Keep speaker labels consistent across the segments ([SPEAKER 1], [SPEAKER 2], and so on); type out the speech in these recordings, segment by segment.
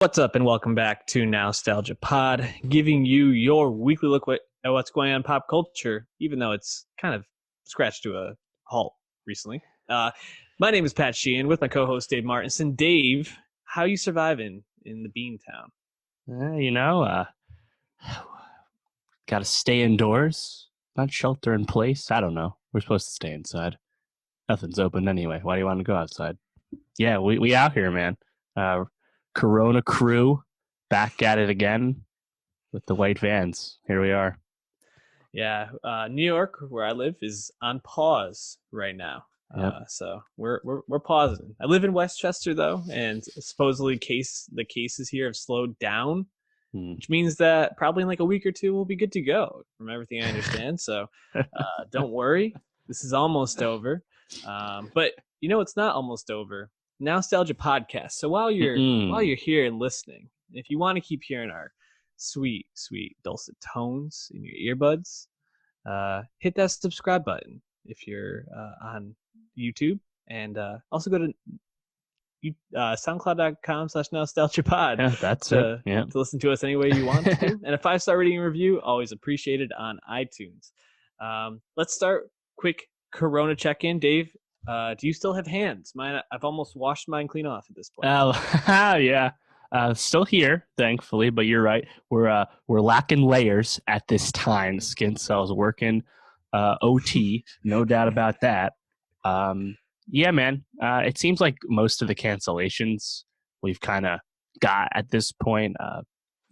[SPEAKER 1] What's up, and welcome back to Nowstalgia Pod, giving you your weekly look at what's going on in pop culture, even though it's kind of scratched to a halt recently. My name is Pat Sheehan with my co-host Dave Martinson. Dave, how you surviving in the Beantown?
[SPEAKER 2] Got to stay indoors, not shelter in place. I don't know. We're supposed to stay inside. Nothing's open anyway. Why do you want to go outside? Yeah, we out here, man. Corona crew back at it again with the white vans. Here we are.
[SPEAKER 1] Yeah, New York, where I live, is on pause right now.
[SPEAKER 2] Yep.
[SPEAKER 1] So we're pausing. I live in Westchester though, and supposedly the cases here have slowed down, which means that probably in like a week or two we'll be good to go, from everything I understand. So don't worry, this is almost over. But it's not almost over. Nowstalgia Podcast. So while you're here and listening, if you want to keep hearing our sweet dulcet tones in your earbuds, hit that subscribe button if you're on YouTube, and also go to soundcloud.com/nostalgiapod.
[SPEAKER 2] Yeah, that's it. Yeah.
[SPEAKER 1] To listen to us any way you want to. And a 5-star rating and review, always appreciated on iTunes. Let's start quick Corona check-in. Dave, do you still have hands? Mine, I've almost washed mine clean off at this point.
[SPEAKER 2] Yeah. Still here, thankfully, but you're right. We're lacking layers at this time. Skin cells working OT, no doubt about that. Yeah, man. It seems like most of the cancellations we've kind of got at this point.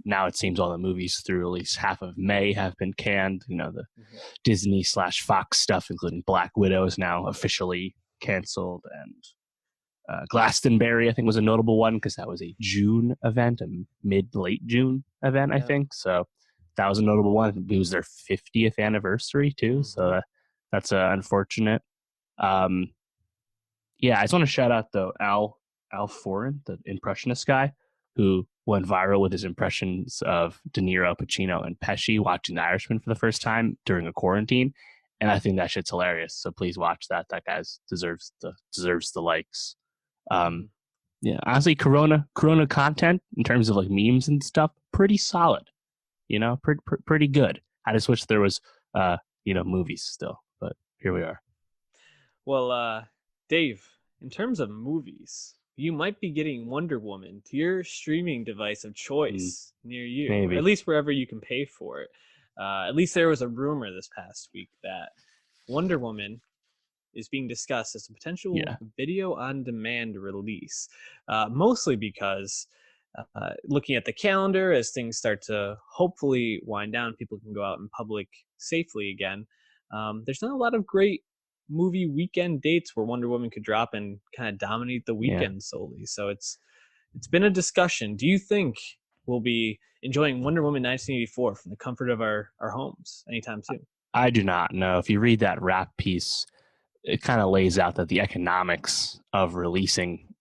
[SPEAKER 2] Now it seems all the movies through at least half of May have been canned. The Disney/Fox stuff, including Black Widow, is now officially canceled, and Glastonbury, I think, was a notable one because that was a June event, a mid-late June event, I think. So that was a notable one. It was their 50th anniversary too, so that's unfortunate. Yeah, I just want to shout out though Al Foran, the impressionist guy, who went viral with his impressions of De Niro, Pacino, and Pesci watching The Irishman for the first time during a quarantine, and I think that shit's hilarious. So please watch that. That guy deserves the likes. Yeah, honestly, Corona content in terms of like memes and stuff, pretty solid. Pretty good. I just wish there was movies still, but here we are.
[SPEAKER 1] Well, Dave, in terms of movies, you might be getting Wonder Woman to your streaming device of choice near you.
[SPEAKER 2] Maybe.
[SPEAKER 1] At least wherever you can pay for it. At least there was a rumor this past week that Wonder Woman is being discussed as a potential video on demand release, mostly because looking at the calendar, as things start to hopefully wind down, people can go out in public safely again. There's not a lot of great movie weekend dates where Wonder Woman could drop and kind of dominate the weekend solely. So it's been a discussion. Do you think we'll be enjoying Wonder Woman 1984 from the comfort of our homes anytime soon?
[SPEAKER 2] I do not know. If you read that rap piece, it kind of lays out that the economics of releasing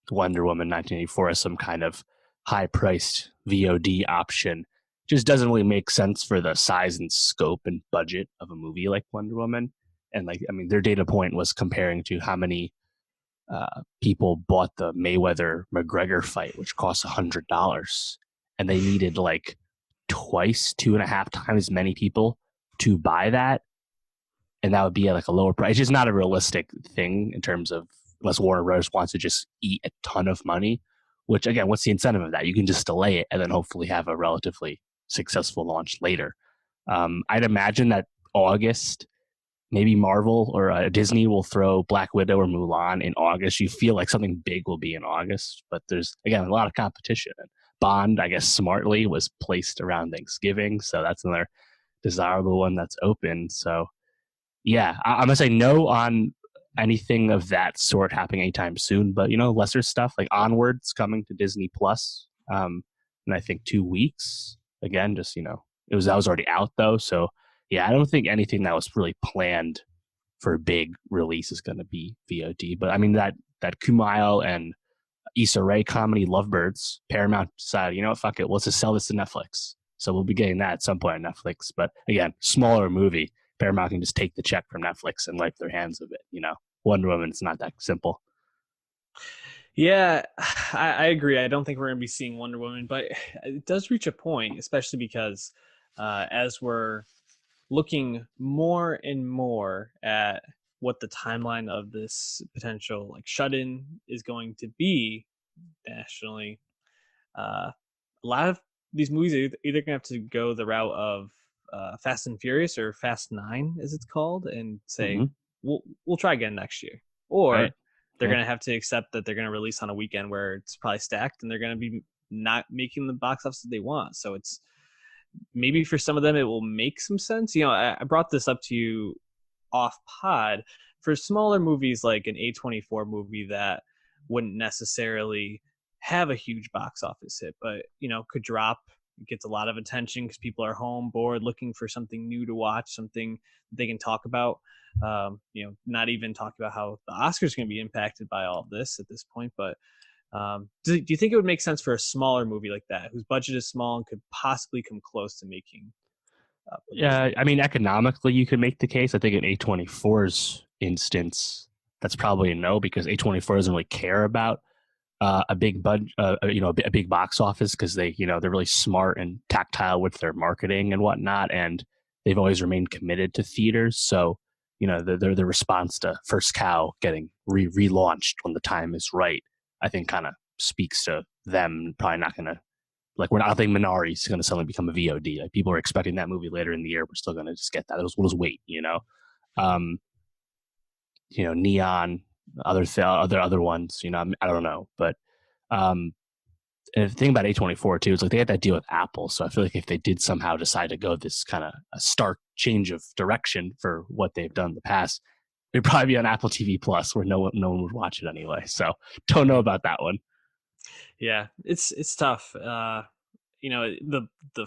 [SPEAKER 2] Wonder Woman 1984 as some kind of high-priced VOD option just doesn't really make sense for the size and scope and budget of a movie like Wonder Woman. And their data point was comparing to how many people bought the Mayweather-McGregor fight, which cost $100, and they needed like 2.5 times as many people to buy that, and that would be at like a lower price. It's just not a realistic thing in terms of, unless Warner Bros. Wants to just eat a ton of money, which again, what's the incentive of that? You can just delay it and then hopefully have a relatively successful launch later. I'd imagine that August, maybe Marvel or Disney will throw Black Widow or Mulan in August. You feel like something big will be in August, but there's, again, a lot of competition. And Bond, I guess smartly, was placed around Thanksgiving, so that's another desirable one that's open. So yeah, I'm going to say no on anything of that sort happening anytime soon, but lesser stuff like Onward's coming to Disney Plus in I think 2 weeks. Again, just that was already out though, so yeah, I don't think anything that was really planned for a big release is going to be VOD. But that Kumail and Issa Rae comedy Lovebirds, Paramount decided, fuck it, let's just sell this to Netflix. So we'll be getting that at some point on Netflix. But again, smaller movie. Paramount can just take the check from Netflix and wipe their hands of it. Wonder Woman, it's not that simple.
[SPEAKER 1] Yeah, I agree. I don't think we're going to be seeing Wonder Woman, but it does reach a point, especially because as we're looking more and more at what the timeline of this potential like shut-in is going to be nationally, a lot of these movies are either gonna have to go the route of Fast and Furious or Fast Nine, as it's called, and say
[SPEAKER 2] Mm-hmm.
[SPEAKER 1] we'll try again next year,
[SPEAKER 2] Right.
[SPEAKER 1] or they're
[SPEAKER 2] Yeah.
[SPEAKER 1] gonna have to accept that they're gonna release on a weekend where it's probably stacked, and they're gonna be not making the box office that they want. So it's maybe for some of them it will make some sense. I brought this up to you off pod for smaller movies like an A24 movie that wouldn't necessarily have a huge box office hit, but could drop. It gets a lot of attention because people are home bored looking for something new to watch, something they can talk about. Not even talk about how the Oscars are going to be impacted by all of this at this point, but do you think it would make sense for a smaller movie like that, whose budget is small and could possibly come close to making a
[SPEAKER 2] Yeah,
[SPEAKER 1] billion?
[SPEAKER 2] I mean, economically, you could make the case. I think in A24's instance, that's probably a no because A24 doesn't really care about a big budget, a big box office because they're really smart and tactile with their marketing and whatnot, and they've always remained committed to theaters. So, the response to First Cow getting relaunched when the time is right, I think, kind of speaks to them probably not going to like we're not thinking Minari is going to suddenly become a VOD. Like people are expecting that movie later in the year. We're still going to just get that. We'll just wait. Um, Neon, other ones. I don't know, but um, and the thing about A24 too is like they had that deal with Apple. So I feel like if they did somehow decide to go this kind of a stark change of direction for what they've done in the past, it'd probably be on Apple TV Plus where no one would watch it anyway. So don't know about that one.
[SPEAKER 1] Yeah, it's tough. The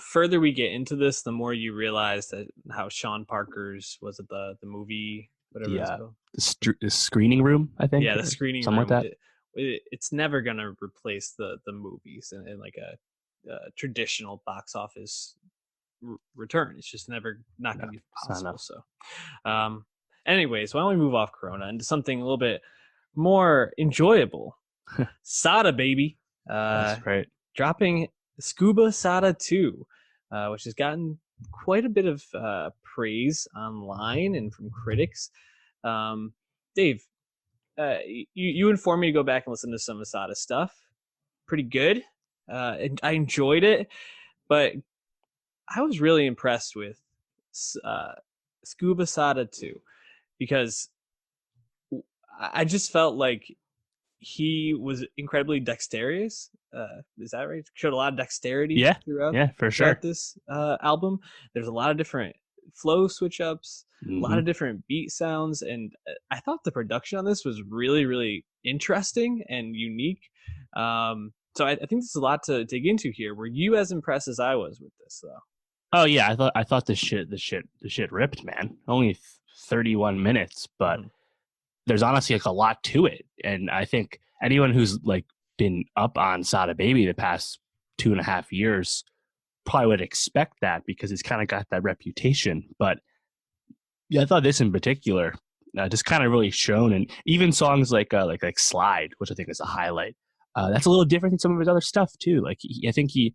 [SPEAKER 1] further we get into this, the more you realize that how Sean Parker's was it the movie whatever
[SPEAKER 2] The
[SPEAKER 1] it's called.
[SPEAKER 2] the screening room, I think,
[SPEAKER 1] Yeah, the
[SPEAKER 2] or
[SPEAKER 1] screening
[SPEAKER 2] something like
[SPEAKER 1] room.
[SPEAKER 2] that.
[SPEAKER 1] It's never gonna replace the movies and like a traditional box office return. It's just never not
[SPEAKER 2] No,
[SPEAKER 1] gonna be
[SPEAKER 2] it's not
[SPEAKER 1] possible.
[SPEAKER 2] enough.
[SPEAKER 1] So, um, anyways, why don't we move off Corona into something a little bit more enjoyable? Sada Baby. Uh,
[SPEAKER 2] That's right.
[SPEAKER 1] Dropping Skuba Sada 2, which has gotten quite a bit of praise online and from critics. Dave, you informed me to go back and listen to some of Sada's stuff. Pretty good. I enjoyed it, but I was really impressed with uh, Skuba Sada 2 because I just felt like he was incredibly dexterous. Is that right? Showed a lot of dexterity
[SPEAKER 2] Yeah,
[SPEAKER 1] throughout
[SPEAKER 2] yeah, for
[SPEAKER 1] throughout
[SPEAKER 2] sure.
[SPEAKER 1] this album. There's a lot of different flow switch ups, a lot
[SPEAKER 2] Mm-hmm.
[SPEAKER 1] of different beat sounds, and I thought the production on this was really, really interesting and unique. So I think there's a lot to dig into here. Were you as impressed as I was with this, though?
[SPEAKER 2] Oh yeah, I thought the shit ripped, man. Only 31 minutes, but
[SPEAKER 1] Mm-hmm.
[SPEAKER 2] there's honestly like a lot to it, and I think anyone who's like been up on Sada Baby the past 2.5 years probably would expect that because he's kind of got that reputation. But yeah, I thought this in particular just kind of really shown, and even songs like Slide, which I think is a highlight. That's a little different than some of his other stuff too. Like I think he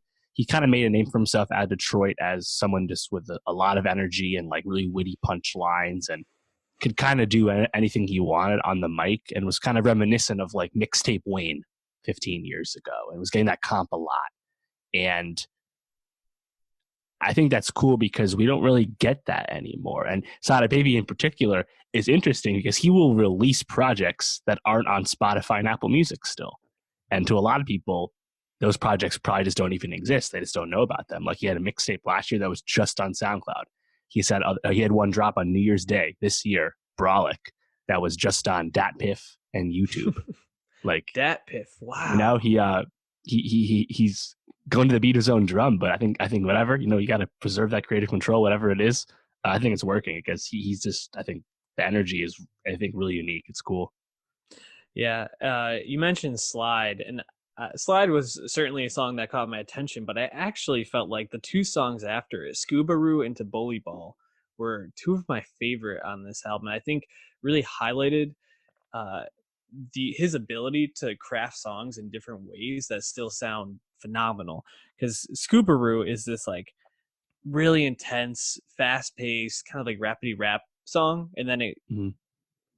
[SPEAKER 2] kind of made a name for himself at Detroit as someone just with a lot of energy and like really witty punch lines and could kind of do anything he wanted on the mic and was kind of reminiscent of like mixtape Wayne 15 years ago and was getting that comp a lot. And I think that's cool because we don't really get that anymore. And Sada Baby in particular is interesting because he will release projects that aren't on Spotify and Apple Music still. And to a lot of people, those projects probably just don't even exist. They just don't know about them. Like he had a mixtape last year that was just on SoundCloud. He said he had one drop on New Year's Day this year, Brolic, that was just on DatPiff and YouTube. Like
[SPEAKER 1] Dat Piff,
[SPEAKER 2] you know,
[SPEAKER 1] wow.
[SPEAKER 2] he's going to the beat of his own drum, but I think whatever, you got to preserve that creative control, whatever it is. I think it's working because he's just I think the energy is I think really unique. It's cool.
[SPEAKER 1] Yeah, you mentioned Slide, and Slide was certainly a song that caught my attention, but I actually felt like the two songs after it, Scoobaroo and Bully Ball, were two of my favorite on this album. I think really highlighted uh, his ability to craft songs in different ways that still sound phenomenal. Because Scoobaroo is this like really intense, fast paced, kind of like rapidy rap song, and then it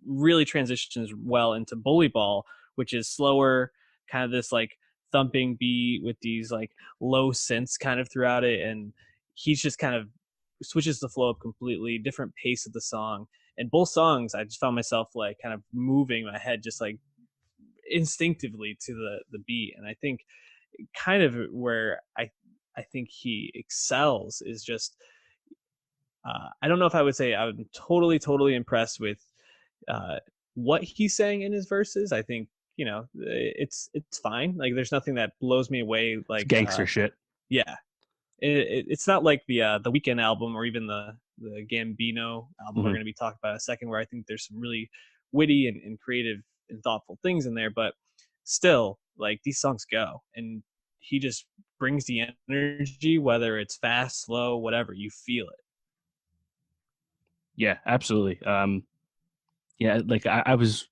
[SPEAKER 1] really transitions well into Bully Ball, which is slower, kind of this like thumping beat with these like low synths kind of throughout it, and he's just kind of switches the flow up completely, different pace of the song. And both songs, I just found myself like kind of moving my head just like instinctively to the beat. And I think kind of where I think he excels is just I don't know if I would say I'm totally impressed with what he's saying in his verses. I think, you know, it's fine. Like there's nothing that blows me away like
[SPEAKER 2] it's gangster shit.
[SPEAKER 1] Yeah. It's not like the Weeknd album or even the Gambino album we're going to be talking about in a second, where I think there's some really witty and creative and thoughtful things in there, but still, like, these songs go, and he just brings the energy, whether it's fast, slow, whatever, you feel it.
[SPEAKER 2] Yeah, absolutely. Yeah, like I was,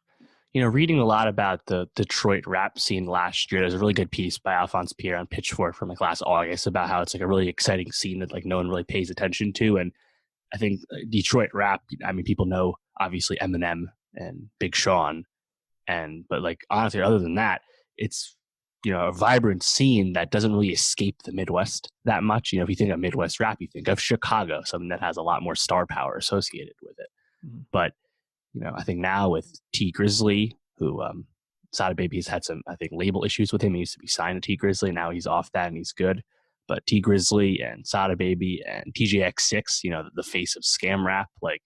[SPEAKER 2] you know, reading a lot about the Detroit rap scene last year. There's a really good piece by Alphonse Pierre on Pitchfork from like last August about how it's like a really exciting scene that like no one really pays attention to. And I think Detroit rap, I mean, people know obviously Eminem and Big Sean, but like honestly, other than that, it's, you know, a vibrant scene that doesn't really escape the Midwest that much. You know, if you think of Midwest rap, you think of Chicago, something that has a lot more star power associated with it. But you know, I think now with T Grizzly, who Sada Baby has had some, I think, label issues with him. He used to be signed to T Grizzly. Now he's off that and he's good. But T Grizzly and Sada Baby and TJX6, you know, the face of scam rap, like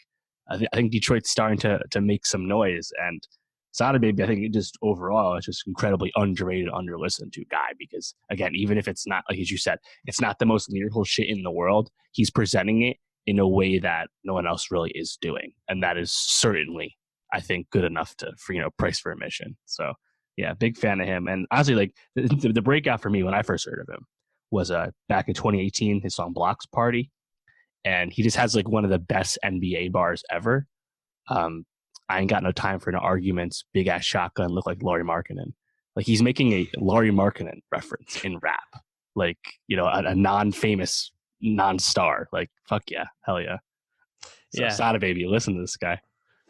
[SPEAKER 2] I think Detroit's starting to make some noise. And Sada Baby, I think it just overall is just incredibly underrated, underlistened to guy, because again, even if it's not, like as you said, it's not the most lyrical shit in the world, he's presenting it in a way that no one else really is doing. And that is certainly, I think, good enough for, you know, price for admission. So yeah, big fan of him. And honestly, like the breakout for me when I first heard of him was back in 2018, his song Blocks Party. And he just has like one of the best NBA bars ever. I ain't got no time for no arguments. Big ass shotgun, look like Laurie Markkinen. Like he's making a Laurie Markkinen reference in rap. Like, you know, a non-famous non-star. Like, fuck yeah, hell yeah. So yeah, Sada Baby, listen to this guy.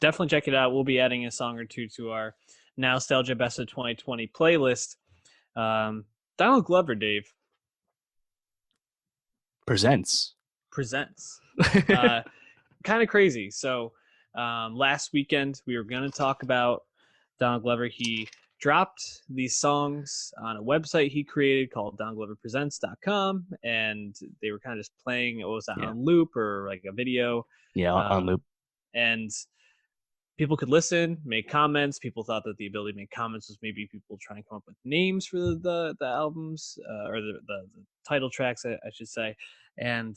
[SPEAKER 1] Definitely check it out. We'll be adding a song or two to our Nowstalgia Best of 2020 playlist. Donald Glover, Dave,
[SPEAKER 2] presents
[SPEAKER 1] kind of crazy. So last weekend we were going to talk about Donald Glover. He dropped these songs on a website he created called DonaldGloverPresents.com, and they were kind of just playing. It was on loop or like a video.
[SPEAKER 2] Yeah, on loop.
[SPEAKER 1] And people could listen, make comments. People thought that the ability to make comments was maybe people trying to come up with names for the albums or the title tracks, I should say. And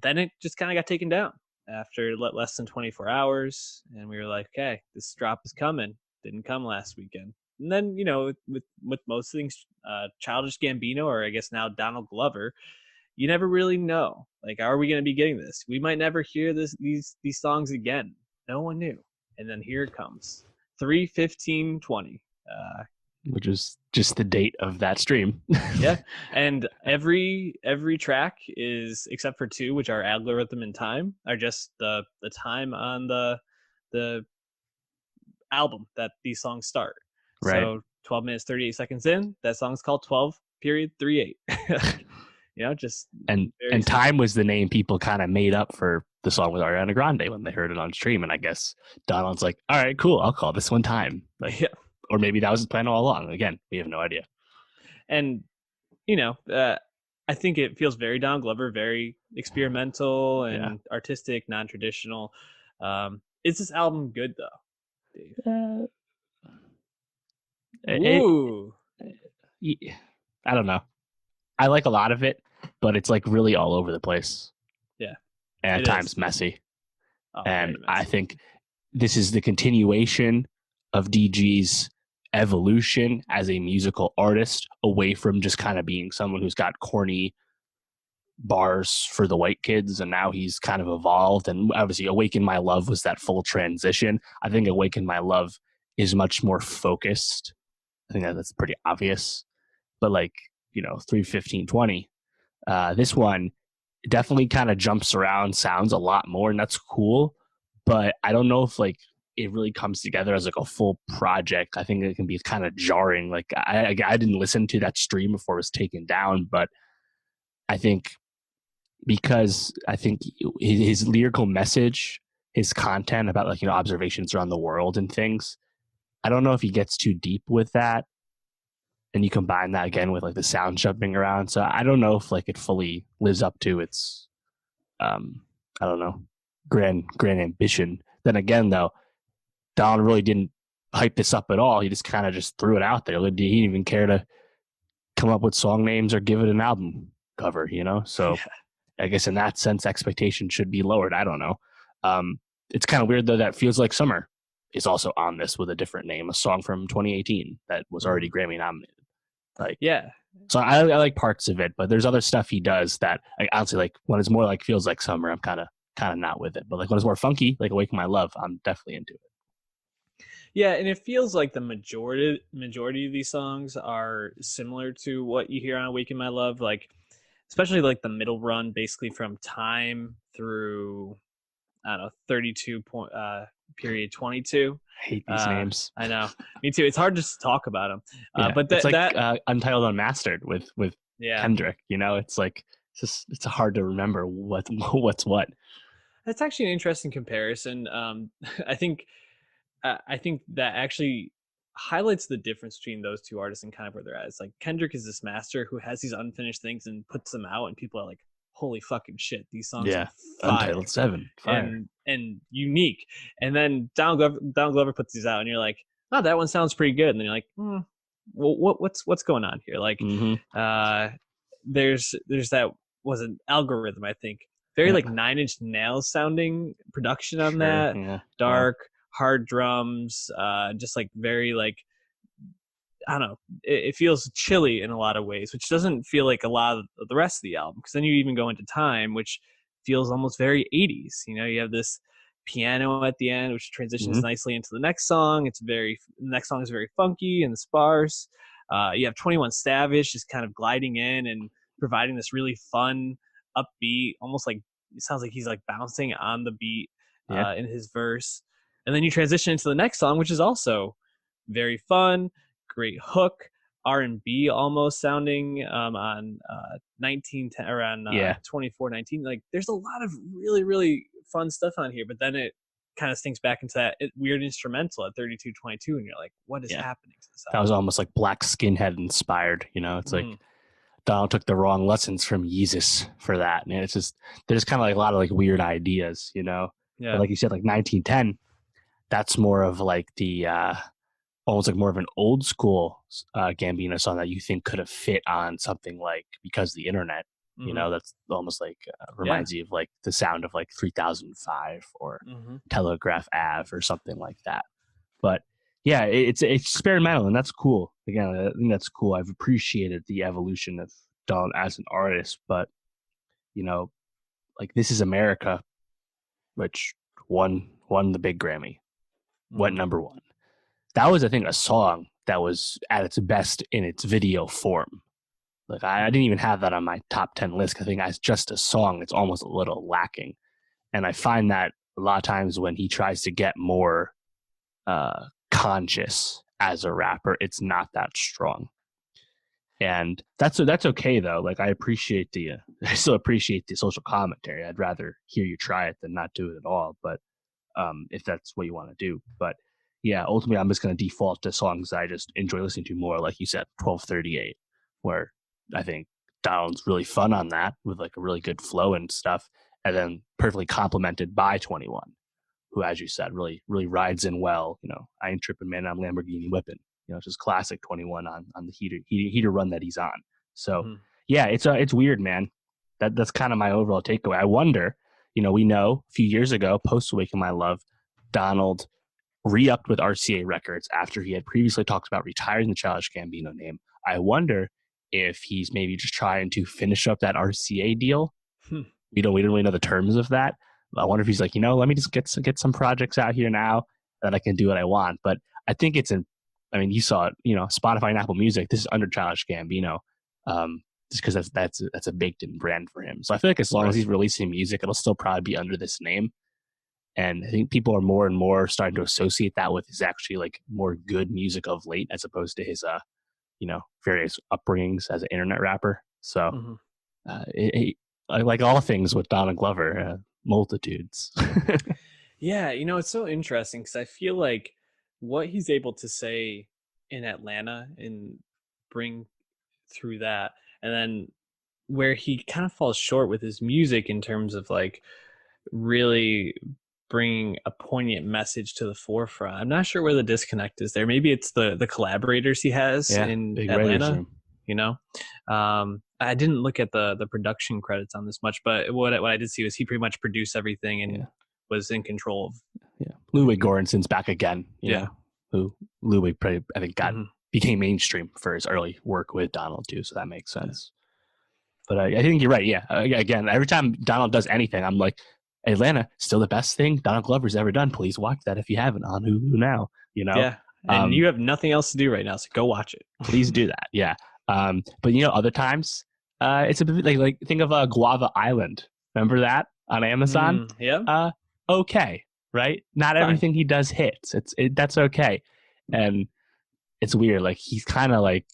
[SPEAKER 1] then it just kind of got taken down after less than 24 hours. And we were like, okay, this drop is coming. Didn't come last weekend. And then, you know, with most things, Childish Gambino, or I guess now Donald Glover, you never really know. Like, are we going to be getting this? We might never hear these songs again. No one knew. And then here it comes. 3/15/20.
[SPEAKER 2] Which is just the date of that stream.
[SPEAKER 1] Yeah. And every track is, except for two, which are Algorithm and Time, are just the time on the album that these songs start.
[SPEAKER 2] Right.
[SPEAKER 1] So 12 minutes 38 seconds in, that song's called 12:38. You know, just
[SPEAKER 2] and Time was the name people kind of made up for the song with Ariana Grande when they heard it on stream. And I guess Donald's like, all right, cool, I'll call this one Time. Like, yeah. Or maybe that was his plan all along. Again, we have no idea.
[SPEAKER 1] And you know, I think it feels very Donald Glover, very experimental and artistic, non-traditional. Is this album good though, Dave?
[SPEAKER 2] I don't know. I like a lot of it, but it's like really all over the place.
[SPEAKER 1] Yeah.
[SPEAKER 2] And at times messy. And messy. I think this is the continuation of DG's evolution as a musical artist, away from just kind of being someone who's got corny bars for the white kids, and now he's kind of evolved. And obviously Awaken My Love was that full transition. I think Awaken My Love is much more focused. I think that's pretty obvious. But like, 3:15:20, this one definitely kind of jumps around, sounds a lot more, and that's cool. But I don't know if like it really comes together as like a full project. I think it can be kind of jarring. Like I didn't listen to that stream before it was taken down, but I think because I think his lyrical message, his content about like, observations around the world and things, I don't know if he gets too deep with that. And you combine that again with like the sound jumping around. So I don't know if like it fully lives up to its, I don't know, grand ambition. Then again, though, Don really didn't hype this up at all. He just kind of just threw it out there. He didn't even care to come up with song names or give it an album cover, So I guess in that sense, expectation should be lowered. I don't know. It's kind of weird, though, that Feels Like Summer is also on this with a different name, a song from 2018 that was already Grammy nominated. Like,
[SPEAKER 1] yeah.
[SPEAKER 2] So I like parts of it, but there's other stuff he does that I honestly like. When it's more like Feels Like Summer, I'm kind of not with it. But like when it's more funky, like Awaken My Love, I'm definitely into it.
[SPEAKER 1] Yeah, and it feels like the majority of these songs are similar to what you hear on Awaken My Love, like especially like the middle run, basically from Time through, I don't know, 32 point period 22.
[SPEAKER 2] I hate these names.
[SPEAKER 1] I know, me too. It's hard just to talk about them. But
[SPEAKER 2] it's like Untitled Unmastered with Kendrick. It's like it's hard to remember what's what. That's
[SPEAKER 1] actually an interesting comparison. I think that actually highlights the difference between those two artists and kind of where they're at. It's like Kendrick is this master who has these unfinished things and puts them out, and people are like, holy fucking shit, these songs are fire.
[SPEAKER 2] Untitled 7 fire.
[SPEAKER 1] And unique. And then Donald Glover puts these out, and you're like, oh, that one sounds pretty good. And then you're like, well, what's going on here? Like, there's that was an algorithm, I think, very like 9 Inch Nails sounding production on that, dark, hard drums, just like very like, I don't know, it feels chilly in a lot of ways, which doesn't feel like a lot of the rest of the album, because then you even go into Time, which feels almost very 80s. You have this piano at the end, which transitions nicely into the next song. The next song is very funky and sparse. You have 21 Savage just kind of gliding in and providing this really fun, upbeat, almost like it sounds like he's like bouncing on the beat in his verse. And then you transition into the next song, which is also very fun, great hook, R&B almost sounding on 1910 or on 2419. Like there's a lot of really, really fun stuff on here, but then it kind of stinks back into that weird instrumental at 32:22, and you're like, what is happening to this album?
[SPEAKER 2] That was almost like Black Skinhead inspired. It's like Donald took the wrong lessons from Yeezus for that, and it's just there's kind of like a lot of like weird ideas, But like you said, like 1910, that's more of like the almost like more of an old school Gambino song that you think could have fit on something like Because the Internet. That's almost like reminds you of like the sound of like 3005 or Telegraph Ave or something like that. But yeah, it's experimental, and that's cool. Again, I think that's cool. I've appreciated the evolution of Donald as an artist, but like This Is America, which won the big Grammy, went number 1. That was, I think, a song that was at its best in its video form. Like I didn't even have that on my top 10 list. I think as just a song, it's almost a little lacking. And I find that a lot of times when he tries to get more conscious as a rapper, it's not that strong. And that's okay though. Like I still appreciate the social commentary. I'd rather hear you try it than not do it at all. But if that's what you want to do. But yeah, ultimately I'm just going to default to songs I just enjoy listening to more. Like you said, 1238, where I think Donald's really fun on that with like a really good flow and stuff. And then perfectly complemented by 21, who, as you said, really, really rides in well. I ain't tripping, man, I'm Lamborghini whipping. Just classic 21 on the heater run that he's on. So yeah, it's weird, man. That's kind of my overall takeaway. I wonder, we know a few years ago, post Awaken My Love, Donald re-upped with RCA Records after he had previously talked about retiring the Childish Gambino name. I wonder if he's maybe just trying to finish up that RCA deal. We don't really know the terms of that. I wonder if he's like, let me just get some projects out here now that I can do what I want. But I think I mean, you saw it, Spotify and Apple Music. This is under Childish Gambino, just because that's a baked in brand for him. So I feel like as long as he's releasing music, it'll still probably be under this name. And I think people are more and more starting to associate that with his actually like more good music of late, as opposed to his various upbringings as an internet rapper. So like all things with Donald Glover, multitudes.
[SPEAKER 1] Yeah, it's so interesting because I feel like what he's able to say in Atlanta and bring through that, and then where he kind of falls short with his music in terms of like really bringing a poignant message to the forefront. I'm not sure where the disconnect is there. Maybe it's the collaborators he has in Atlanta. I didn't look at the production credits on this much, but what I did see was he pretty much produced everything and was in control of.
[SPEAKER 2] Ludwig Göransson's back again. You know, who Ludwig probably, I think, became mainstream for his early work with Donald too, so that makes sense. But I think you're right. Yeah, again, every time Donald does anything, I'm like, Atlanta, still the best thing Donald Glover's ever done. Please watch that if you haven't on Hulu now.
[SPEAKER 1] Yeah, and you have nothing else to do right now, so go watch it.
[SPEAKER 2] Please do that. Yeah. But other times, it's a bit like think of Guava Island. Remember that on Amazon? Okay, right? Not everything he does hits. That's okay, and it's weird. Like he's kind of like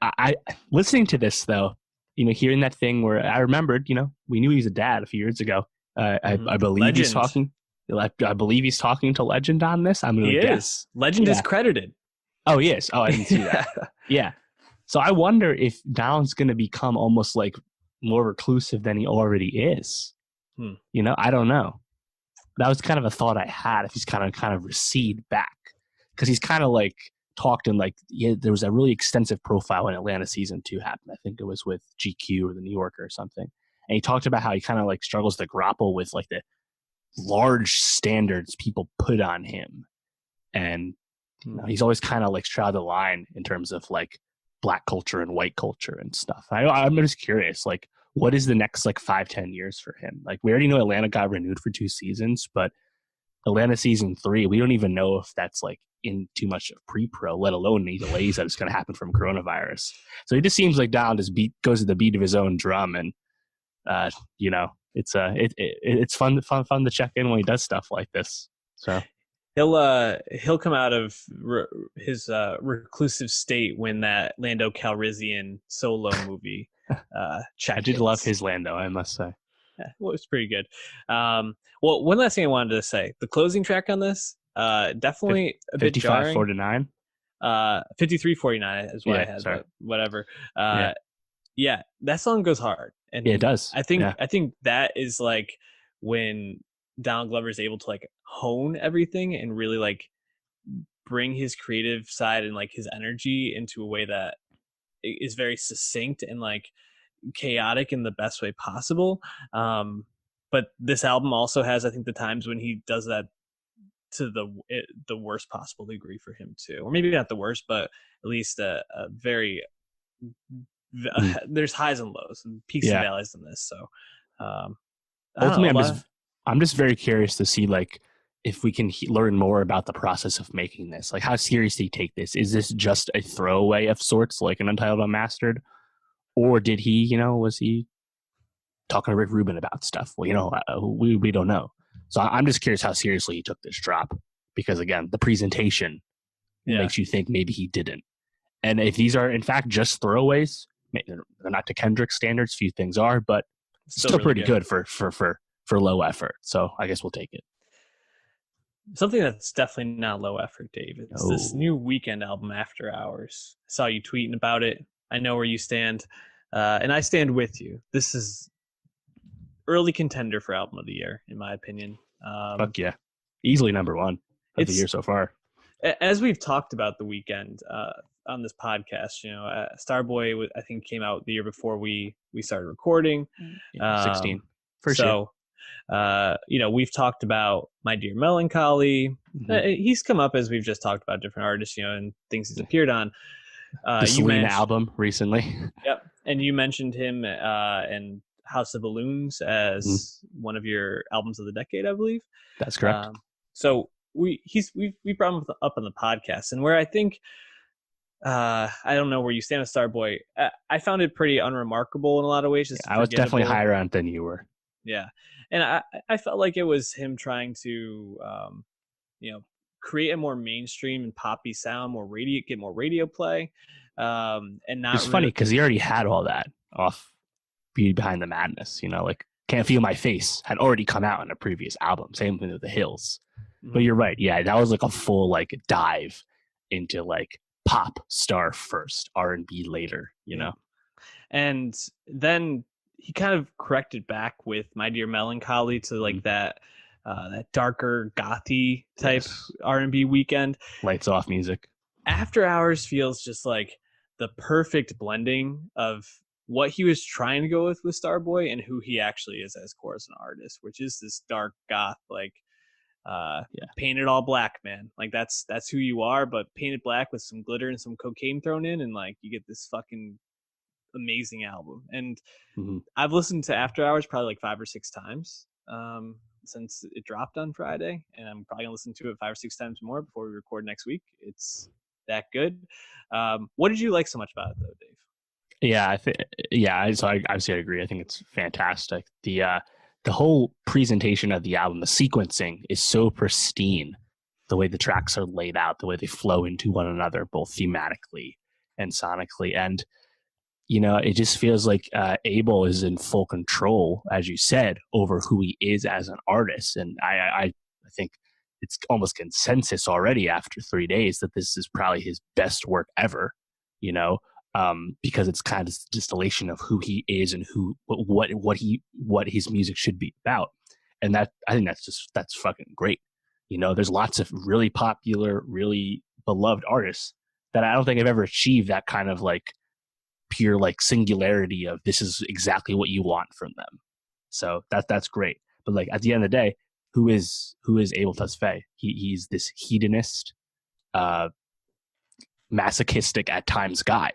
[SPEAKER 2] I listening to this though. Hearing that thing where I remembered. We knew he was a dad a few years ago. I believe Legend. He's talking. I believe he's talking to Legend on this. I'm going to guess.
[SPEAKER 1] Legend is credited.
[SPEAKER 2] Oh, he is. Oh, I didn't see that. Yeah. So I wonder if Donald's going to become almost like more reclusive than he already is. I don't know. That was kind of a thought I had. If he's kind of recede back, because he's kind of like talked in like there was a really extensive profile when Atlanta season 2 happened. I think it was with GQ or the New Yorker or something. And he talked about how he kind of like struggles to grapple with like the large standards people put on him. And he's always kind of like straddled the line in terms of like Black culture and white culture and stuff. I'm just curious, like, what is the next like 5-10 years for him? Like, we already know Atlanta got renewed for 2 seasons, but Atlanta season 3, we don't even know if that's like in too much of pre-pro, let alone any delays that is going to happen from coronavirus. So it just seems like Donald just goes to the beat of his own drum, and it's fun to check in when he does stuff like this. So
[SPEAKER 1] he'll come out of his reclusive state when that Lando Calrissian solo movie
[SPEAKER 2] I did love his Lando, I must say.
[SPEAKER 1] Yeah, well, it's pretty good. Well, one last thing I wanted to say: the closing track on this, definitely a bit jarring.
[SPEAKER 2] 55-49.
[SPEAKER 1] 53-49 is what I had, but whatever. Yeah, that song goes hard, and
[SPEAKER 2] it does.
[SPEAKER 1] I think that is like when Donald Glover is able to like hone everything and really like bring his creative side and like his energy into a way that is very succinct and like chaotic in the best way possible. But this album also has, I think, the times when he does that to the worst possible degree for him too, or maybe not the worst, but at least a very there's highs and lows and peaks and valleys in this. So
[SPEAKER 2] ultimately, I'm just very curious to see like if we can learn more about the process of making this. Like, how seriously take this? Is this just a throwaway of sorts, like an Untitled Unmastered, or did he, was he talking to Rick Rubin about stuff? Well, we don't know. So I'm just curious how seriously he took this drop, because again, the presentation makes you think maybe he didn't. And if these are in fact just throwaways, they're not to Kendrick standards. Few things are, but still really pretty good for low effort. So I guess we'll take it.
[SPEAKER 1] Something that's definitely not low effort, Dave. It's this new Weeknd album, After Hours. I saw you tweeting about it. I know where you stand, and I stand with you. This is early contender for album of the year, in my opinion.
[SPEAKER 2] Fuck yeah, easily number one of the year so far.
[SPEAKER 1] As we've talked about the Weeknd on this podcast, Starboy I think came out the year before we started recording.
[SPEAKER 2] 16 for
[SPEAKER 1] sure. We've talked about My Dear Melancholy. He's come up as we've just talked about different artists, and things he's appeared on.
[SPEAKER 2] The Selena album recently.
[SPEAKER 1] Yep. And you mentioned him and House of Balloons as one of your albums of the decade, I believe.
[SPEAKER 2] That's correct.
[SPEAKER 1] So we brought him up on the podcast, and where I think I don't know where you stand with Starboy. I found it pretty unremarkable in a lot of ways. Just
[SPEAKER 2] I was definitely higher on it than you were.
[SPEAKER 1] Yeah, and I felt like it was him trying to create a more mainstream and poppy sound, get more radio play, and not.
[SPEAKER 2] It's funny because he already had all that off Beauty Behind the Madness. Like Can't Feel My Face had already come out in a previous album. Same thing with The Hills. Mm-hmm. But you're right. Yeah, that was like a full like dive into like pop star first, R&B later, you know?
[SPEAKER 1] And then he kind of corrected back with My Dear Melancholy to like that darker gothy type R&B Weeknd.
[SPEAKER 2] Lights off music.
[SPEAKER 1] After Hours feels just like the perfect blending of what he was trying to go with Starboy and who he actually is as as an artist, which is this dark goth, like painted all black, man. Like that's who you are, but painted black with some glitter and some cocaine thrown in, and like you get this fucking amazing album. And I've listened to After Hours probably like 5 or 6 times since it dropped on Friday, and I'm probably gonna listen to it 5 or 6 times more before we record next week. It's that good. What did you like so much about it though, Dave?
[SPEAKER 2] So I obviously agree. I think it's fantastic. The whole presentation of the album, the sequencing is so pristine. The way the tracks are laid out, the way they flow into one another, both thematically and sonically. And, it just feels like Abel is in full control, as you said, over who he is as an artist. And I think it's almost consensus already after 3 days that this is probably his best work ever, because it's kind of a distillation of who he is and what his music should be about. And that, I think that's fucking great. There's lots of really popular, really beloved artists that I don't think have ever achieved that kind of like pure like singularity of this is exactly what you want from them. So that's great. But like at the end of the day, who is Abel Tesfaye? He's this hedonist, masochistic at times guy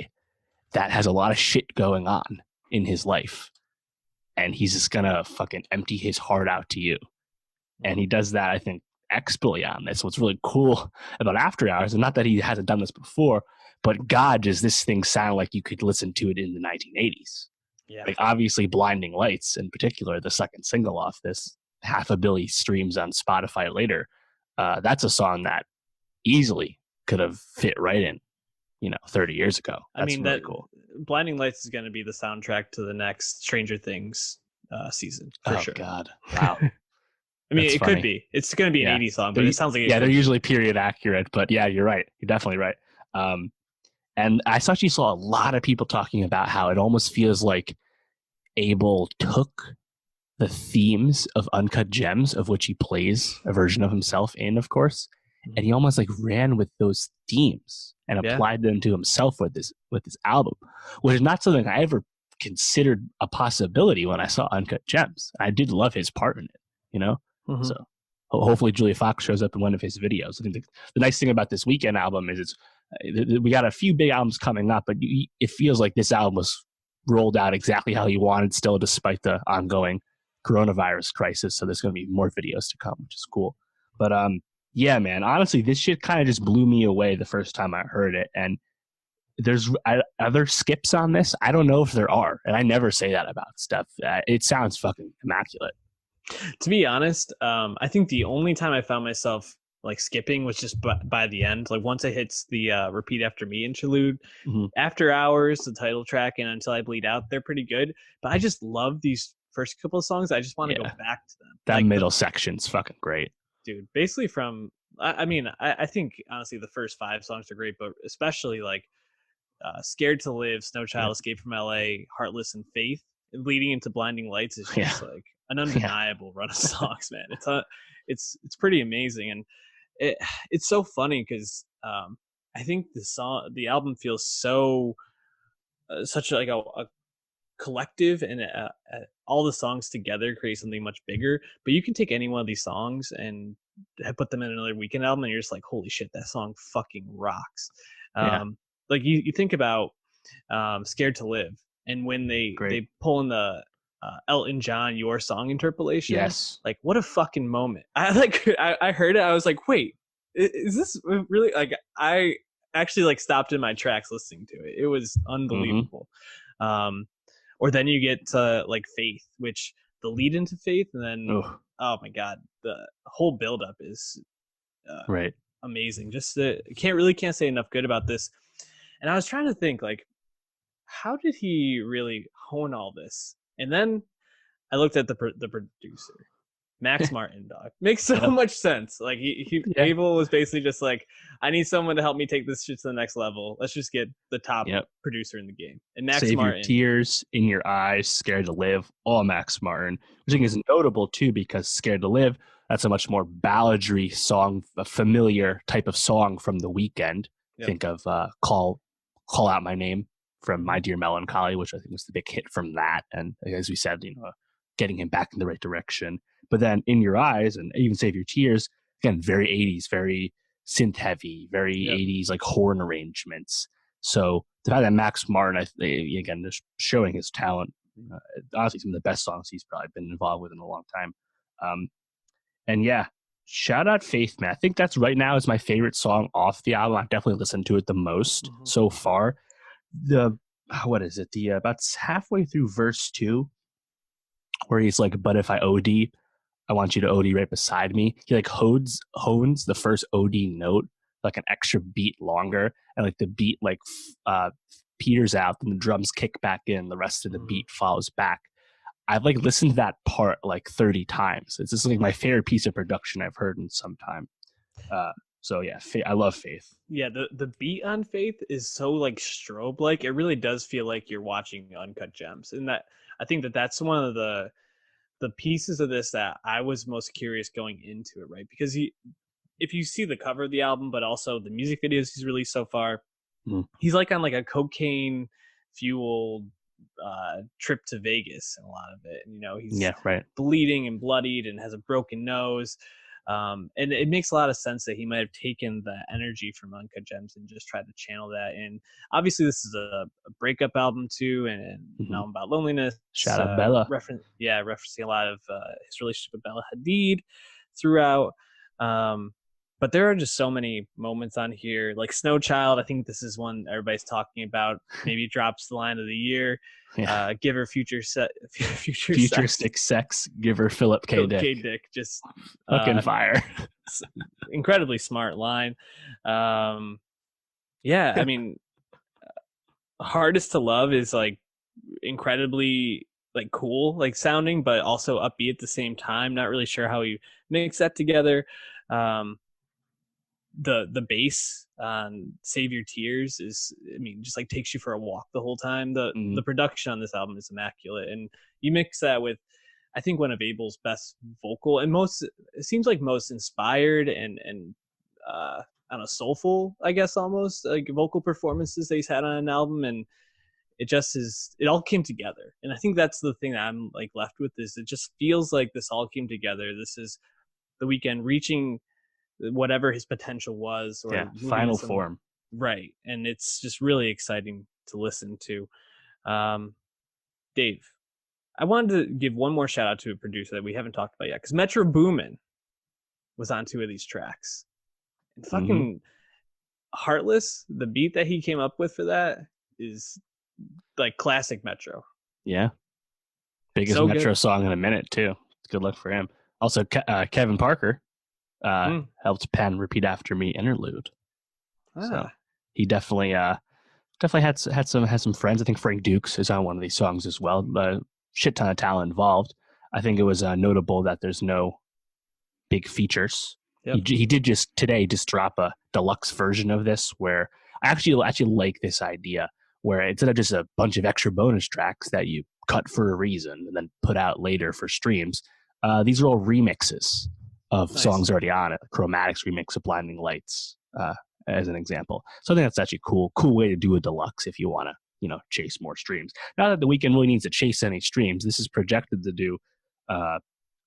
[SPEAKER 2] that has a lot of shit going on in his life, and he's just gonna fucking empty his heart out to you. And he does that, I think, expertly on this. What's really cool about After Hours, and not that he hasn't done this before, but God, does this thing sound like you could listen to it in the 1980s? Yeah. Like obviously Blinding Lights in particular, the second single off this, 500 million streams on Spotify later. That's a song that easily could have fit right in, 30 years ago. That's really cool.
[SPEAKER 1] Blinding Lights is going to be the soundtrack to the next Stranger Things season. For sure.
[SPEAKER 2] God. Wow.
[SPEAKER 1] I mean, it could be. It's going to be an 80s song, but it sounds like
[SPEAKER 2] they're usually period accurate. But yeah, you're right. You're definitely right. And I actually saw a lot of people talking about how it almost feels like Abel took the themes of Uncut Gems, of which he plays a version of himself in, of course, and he almost like ran with those themes and applied them to himself with this album, which is not something I ever considered a possibility when I saw Uncut Gems. I did love his part in it, So hopefully Julia Fox shows up in one of his videos. I think the nice thing about this Weeknd album is we got a few big albums coming up, but it feels like this album was rolled out exactly how he wanted still, despite the ongoing coronavirus crisis. So there's going to be more videos to come, which is cool. But yeah, man, honestly, this shit kind of just blew me away the first time I heard it. And there's other skips on this. I don't know if there are. And I never say that about stuff. It sounds fucking immaculate.
[SPEAKER 1] To be honest, I think the only time I found myself like skipping was just by the end. Like once it hits the Repeat After Me interlude, After Hours, the title track, and Until I Bleed Out, they're pretty good. But I just love these first couple of songs. I just want to go back to them.
[SPEAKER 2] That middle section's fucking great.
[SPEAKER 1] Dude, basically from, I think honestly the first 5 songs are great, but especially like Scared to Live, Snow Child, Escape from LA, Heartless, and Faith, and leading into Blinding Lights is just like an undeniable run of songs, man. It's pretty amazing. And it's so funny because I think the album feels so such like a collective, and all the songs together create something much bigger. But you can take any one of these songs and put them in another Weeknd album, and you're just like, holy shit, that song fucking rocks. Like you think about Scared to Live, and when they pull in the Elton John Your Song interpolation.
[SPEAKER 2] Yes.
[SPEAKER 1] Like, what a fucking moment. I heard it, I was like, wait, is this really, like, I actually like stopped in my tracks listening to it. It was unbelievable. Or then you get to like Faith, which the lead into Faith, and then oh my god, the whole buildup is
[SPEAKER 2] right,
[SPEAKER 1] amazing. Just can't say enough good about this. And I was trying to think, like, how did he really hone all this? And then I looked at the producer, Max Martin, dog. Makes so much sense. Like Abel was basically just like, I need someone to help me take this shit to the next level. Let's just get the top producer in the game. And Max
[SPEAKER 2] Save
[SPEAKER 1] Martin.
[SPEAKER 2] Your Tears, In Your Eyes, Scared to Live, all Max Martin. Which I think is notable too, because Scared to Live, that's a much more balladry song, a familiar type of song from The Weeknd. Think of Call Out My Name from My Dear Melancholy, which I think was the big hit from that. And as we said, getting him back in the right direction. But then In Your Eyes and even Save Your Tears, again, very 80s, very synth heavy, very 80s, like horn arrangements. So the fact that Max Martin, again, just showing his talent, honestly, some of the best songs he's probably been involved with in a long time. And yeah, shout out Faith, man. I think that's right now is my favorite song off the album. I've definitely listened to it the most so far. What is it? About halfway through verse 2, where he's like, but if I OD, I want you to OD right beside me. He like hones the first OD note like an extra beat longer, and like the beat like peters out, and the drums kick back in. The rest of the beat follows back. I've like listened to that part like 30 times. It's just like my favorite piece of production I've heard in some time. So yeah, I love Faith.
[SPEAKER 1] Yeah, the beat on Faith is so like strobe like. It really does feel like you're watching Uncut Gems, and that I think that's one of the pieces of this that I was most curious going into it, right? Because if you see the cover of the album, but also the music videos he's released so far, he's like on like a cocaine fueled trip to Vegas and a lot of it. And, he's bleeding and bloodied and has a broken nose. And it makes a lot of sense that he might have taken the energy from Uncut Gems and just tried to channel that. And obviously this is a breakup album too, and an album about loneliness.
[SPEAKER 2] Shout out Bella.
[SPEAKER 1] Referencing a lot of his relationship with Bella Hadid throughout. But there are just so many moments on here, like Snow Child. I think this is one everybody's talking about. Maybe drops the line of the year. Give her futuristic
[SPEAKER 2] sex. Give her Philip K.
[SPEAKER 1] Dick. Just
[SPEAKER 2] fucking fire.
[SPEAKER 1] Incredibly smart line. I mean, Hardest to Love is like incredibly like cool, like sounding, but also upbeat at the same time. Not really sure how you mix that together. The bass on Save Your Tears is, I mean, just like takes you for a walk the whole time. The production on this album is immaculate, and you mix that with, I think, one of Abel's best vocal and it seems like most inspired and I don't know, soulful, I guess, almost like vocal performances that he's had on an album. And it all came together. And I think that's the thing that I'm like left with, is it just feels like this all came together. This is The Weeknd reaching whatever his potential was, or
[SPEAKER 2] final form,
[SPEAKER 1] right? And it's just really exciting to listen to. Dave, I wanted to give one more shout out to a producer that we haven't talked about yet, because Metro Boomin was on 2 of these tracks, and fucking Heartless, the beat that he came up with for that is like classic Metro.
[SPEAKER 2] Biggest so Metro song in a minute too. Good luck for him. Also Kevin Parker helped pen Repeat After Me interlude. So he definitely had some friends. I think Frank Dukes is on one of these songs as well. A shit ton of talent involved. I think it was notable that there's no big features. He did just drop a deluxe version of this, where I actually like this idea, where instead of just a bunch of extra bonus tracks that you cut for a reason and then put out later for streams, these are all remixes of songs already on it. Chromatics remix of Blinding Lights, as an example. So I think that's actually cool way to do a deluxe if you want to, chase more streams. Not that The Weeknd really needs to chase any streams. This is projected to do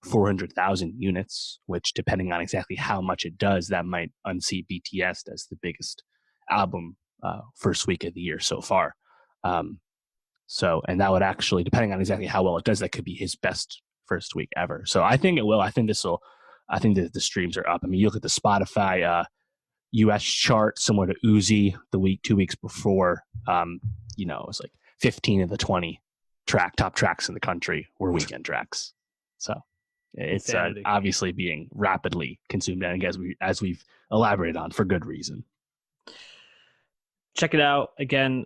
[SPEAKER 2] 400,000 units, which, depending on exactly how much it does, that might unseat BTS as the biggest album first week of the year so far. So, and that would actually, depending on exactly how well it does, that could be his best first week ever. So I think it will. I think that the streams are up. I mean, you look at the Spotify US chart, similar to Uzi, 2 weeks before, it was like 15 of the 20 top tracks in the country were Weeknd tracks. So it's obviously being rapidly consumed, and as we've elaborated on, for good reason.
[SPEAKER 1] Check it out. Again,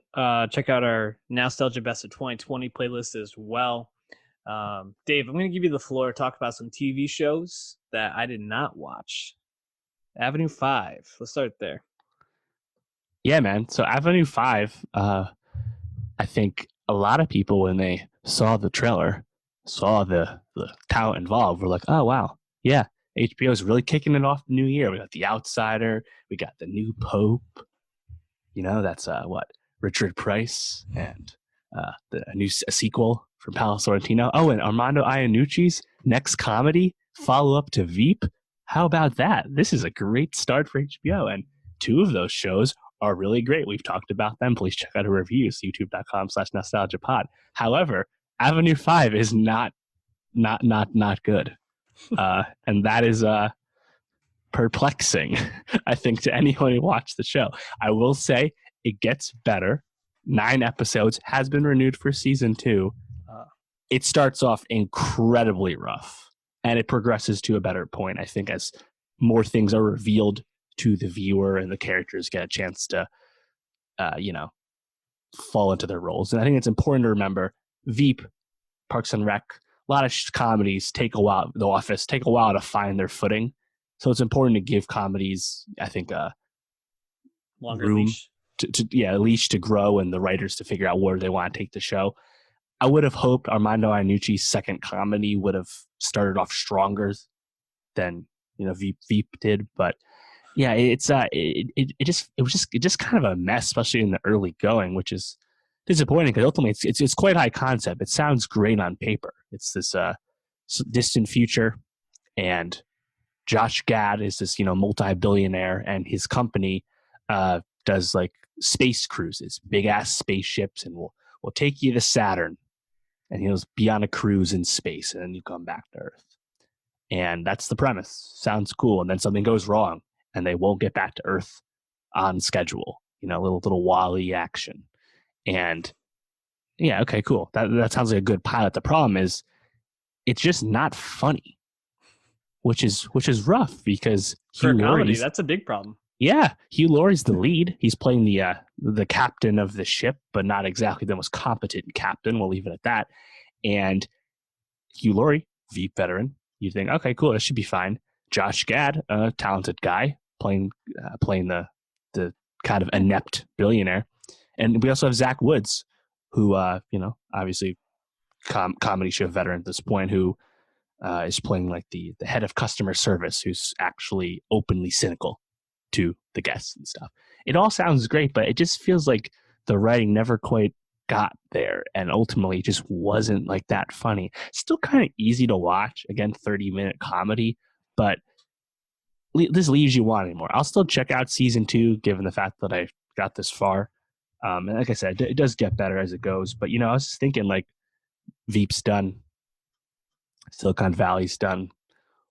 [SPEAKER 1] check out our Nowstalgia Best of 2020 playlist as well. Dave, I'm going to give you the floor to talk about some TV shows that I did not watch. Avenue 5. Let's start there.
[SPEAKER 2] Yeah, man. So Avenue 5, I think a lot of people, when they saw the trailer, saw the talent involved, were like, oh, wow. Yeah, HBO is really kicking it off the new year. We got The Outsider. We got the new Pope. That's Richard Price, and a sequel from Paolo Sorrentino. Oh, and Armando Iannucci's next comedy, follow-up to Veep. How about that? This is a great start for HBO, and 2 of those shows are really great. We've talked about them. Please check out our reviews, youtube.com/nostalgiapod. However, Avenue 5 is not good. And that is perplexing, I think, to anyone who watched the show. I will say it gets better. 9 episodes, has been renewed for season 2. It starts off incredibly rough, and it progresses to a better point, I think, as more things are revealed to the viewer and the characters get a chance to, fall into their roles. And I think it's important to remember, Veep, Parks and Rec, a lot of comedies take a while, The Office, take a while to find their footing. So it's important to give comedies, I think, a
[SPEAKER 1] longer room leash.
[SPEAKER 2] A leash to grow, and the writers to figure out where they want to take the show. I would have hoped Armando Iannucci's second comedy would have started off stronger than Veep did, but yeah, it was just kind of a mess, especially in the early going, which is disappointing because ultimately it's quite high concept. It sounds great on paper. It's this distant future, and Josh Gad is this multi-billionaire, and his company does like space cruises, big ass spaceships, and we'll take you to Saturn, and he'll be on a cruise in space, and then you come back to Earth. And that's the premise. Sounds cool. And then something goes wrong, and they won't get back to Earth on schedule. Little Wall-E action. And yeah, okay, cool. That sounds like a good pilot. The problem is, it's just not funny, which is rough because
[SPEAKER 1] for a comedy, that's a big problem.
[SPEAKER 2] Yeah, Hugh Laurie's the lead. He's playing the captain of the ship, but not exactly the most competent captain. We'll leave it at that. And Hugh Laurie, Veep veteran, you think, okay, cool, that should be fine. Josh Gad, a talented guy, playing the kind of inept billionaire. And we also have Zach Woods, who obviously comedy show veteran at this point, who is playing like the head of customer service, who's actually openly cynical to the guests and stuff. It all sounds great, but it just feels like the writing never quite got there, and ultimately just wasn't like that funny. Still kind of easy to watch. Again, 30-minute comedy, but this leaves you wanting more. I'll still check out season 2, given the fact that I got this far. And like I said, it does get better as it goes. But I was just thinking, like, Veep's done, Silicon Valley's done.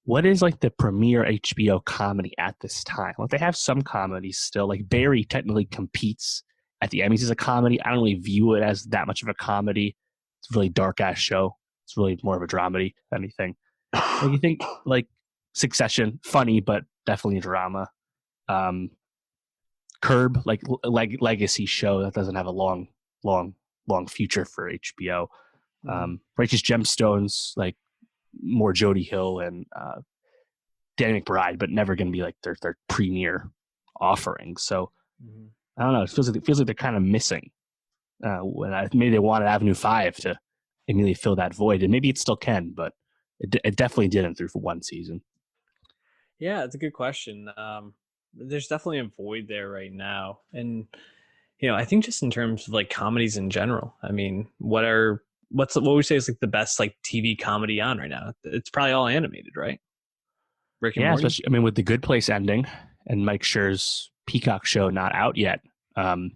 [SPEAKER 2] What is like the premier HBO comedy at this time? Like, they have some comedies still. Like Barry technically competes at the Emmys as a comedy. I don't really view it as that much of a comedy. It's a really dark ass show. It's really more of a dramedy than anything. Like, you think like Succession, funny but definitely a drama. Curb, like legacy show that doesn't have a long future for HBO. Righteous Gemstones, like more Jody Hill and Danny McBride, but never going to be like their premier offering. So I don't know. It feels like they're kind of missing. Maybe they wanted Avenue 5 to immediately fill that void, and maybe it still can, but it definitely didn't through for one season.
[SPEAKER 1] Yeah, it's a good question. There's definitely a void there right now, and I think just in terms of like comedies in general. I mean, what would you say is like the best like TV comedy on right now? It's probably all animated, right? Rick and Morty?
[SPEAKER 2] Especially, I mean, with The Good Place ending and Mike Schur's Peacock show not out yet. Wow.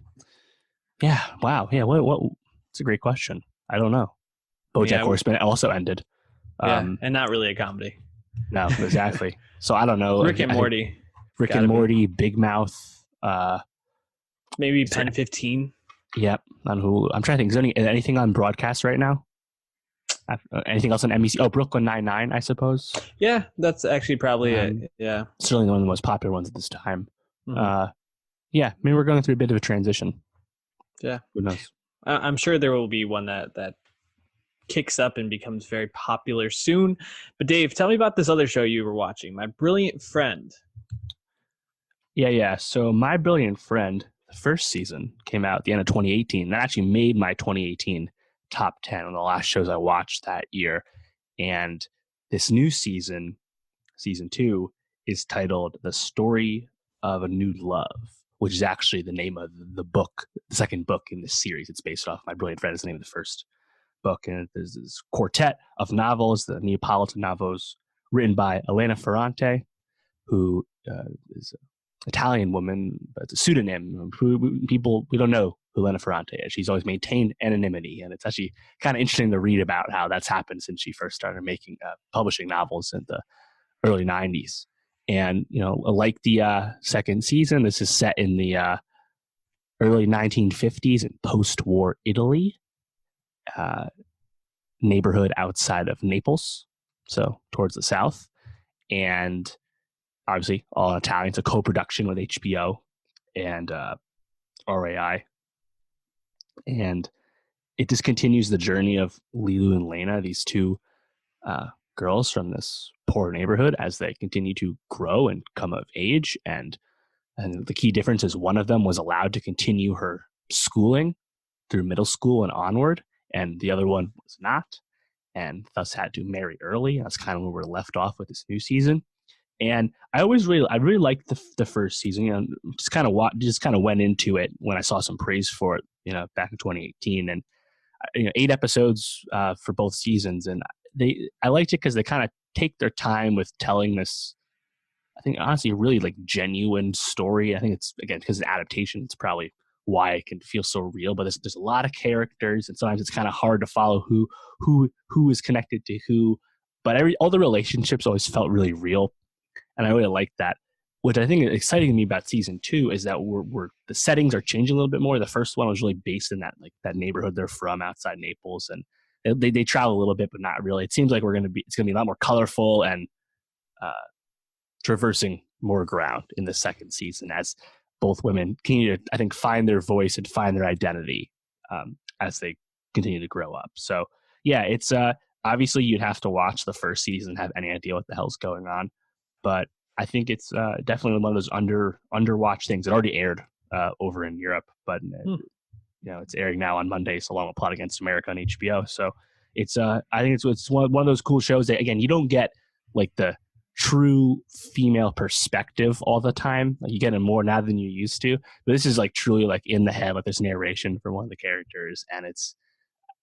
[SPEAKER 2] Yeah. What It's a great question. I don't know. BoJack Horseman also ended.
[SPEAKER 1] And not really a comedy.
[SPEAKER 2] No, exactly. So I don't know.
[SPEAKER 1] Rick and Morty.
[SPEAKER 2] Rick and Morty, Big Mouth.
[SPEAKER 1] Maybe Pen 15.
[SPEAKER 2] Yep, on Hulu. I'm trying to think. Is anything on broadcast right now? Anything else on NBC? Oh, Brooklyn Nine-Nine, I suppose.
[SPEAKER 1] Yeah, that's actually probably it. Yeah.
[SPEAKER 2] Certainly one of the most popular ones at this time.
[SPEAKER 1] Mm-hmm.
[SPEAKER 2] Yeah, maybe we're going through a bit of a transition.
[SPEAKER 1] Yeah.
[SPEAKER 2] Who knows?
[SPEAKER 1] I'm sure there will be one that kicks up and becomes very popular soon. But Dave, tell me about this other show you were watching, My Brilliant Friend.
[SPEAKER 2] Yeah. So My Brilliant Friend, the first season, came out at the end of 2018. That actually made my 2018 top 10 on the last shows I watched that year. And this new season 2, is titled The Story of a New Love, which is actually the name of the book, the second book in this series. It's based off My Brilliant Friend is the name of the first book. And there's this quartet of novels, the Neapolitan novels, written by Elena Ferrante, who is an Italian woman, but it's a pseudonym. We don't know who Elena Ferrante is. She's always maintained anonymity, and it's actually kind of interesting to read about how that's happened since she first started publishing novels in the early 90s. And, like the second season, this is set in the early 1950s in post-war Italy, neighborhood outside of Naples, so towards the south. And obviously all in Italian. It's a co-production with HBO and RAI. And it just continues the journey of Lilu and Lena, these two girls from this poor neighborhood, as they continue to grow and come of age. And the key difference is one of them was allowed to continue her schooling through middle school and onward, and the other one was not, and thus had to marry early. That's kind of where we're left off with this new season. And I really liked the first season. Just kind of went into it when I saw some praise for it, back in 2018, and 8 episodes for both seasons. And I liked it because they kind of take their time with telling this, I think honestly, really like genuine story. I think it's, again, because of adaptation, it's probably why it can feel so real. But there's a lot of characters, and sometimes it's kind of hard to follow who is connected to who. But all the relationships always felt really real. And I really like that. What I think is exciting to me about season 2 is that the settings are changing a little bit more. The first one was really based in that neighborhood they're from outside Naples, and they travel a little bit, but not really. It seems like it's going to be a lot more colorful and traversing more ground in the second season, as both women continue to, I think, find their voice and find their identity as they continue to grow up. So yeah, it's obviously you'd have to watch the first season and have any idea what the hell's going on. But I think it's definitely one of those underwatched things. It already aired over in Europe, but it's airing now on Mondays along with Plot Against America on HBO. So it's I think it's one of those cool shows that, again, you don't get like the true female perspective all the time. Like, you get it more now than you used to. But this is like truly like in the head with this narration from one of the characters, and it's,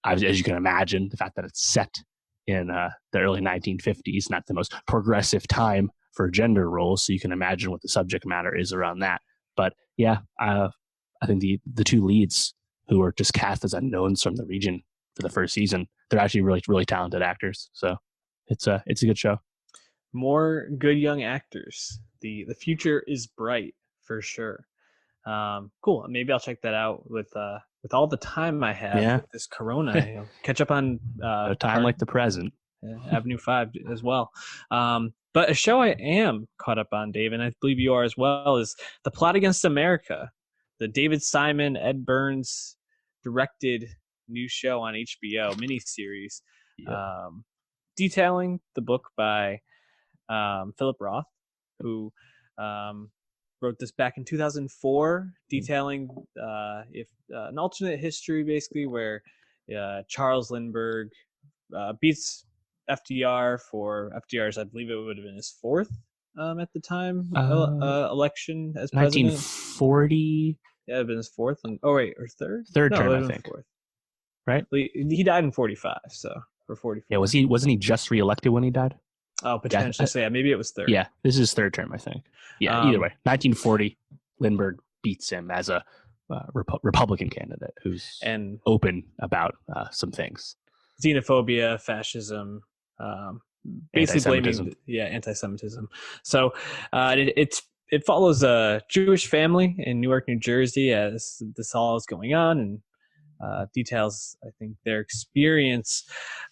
[SPEAKER 2] as you can imagine, the fact that it's set in the early 1950s, not the most progressive time for gender roles, so you can imagine what the subject matter is around that. But yeah, I think the two leads, who are just cast as unknowns from the region for the first season, they're actually really, really talented actors. So it's a good show.
[SPEAKER 1] More good young actors. The future is bright for sure. Cool. Maybe I'll check that out with all the time I have with this Corona. Catch up on
[SPEAKER 2] a time like the present.
[SPEAKER 1] Avenue 5 as well. But a show I am caught up on, Dave, and I believe you are as well, is The Plot Against America, the David Simon, Ed Burns directed new show on HBO, miniseries, detailing the book by Philip Roth, who wrote this back in 2004, detailing an alternate history, basically, where Charles Lindbergh beats FDR for FDR's, I believe it would have been his fourth at the time election as president. 1940. Yeah, it would have been his fourth. Or third?
[SPEAKER 2] Third term, I think.
[SPEAKER 1] Fourth.
[SPEAKER 2] Right?
[SPEAKER 1] He died in 45, so for 44.
[SPEAKER 2] Yeah, wasn't he just reelected when he died?
[SPEAKER 1] Oh, potentially. So yeah, maybe it was third.
[SPEAKER 2] Yeah, this is his third term, I think. Yeah, either way. 1940, Lindbergh beats him as a Republican candidate who's
[SPEAKER 1] and
[SPEAKER 2] open about some things.
[SPEAKER 1] Xenophobia, fascism, basically blaming anti-Semitism. So it follows a Jewish family in Newark, New Jersey, as this all is going on, and details, I think, their experience.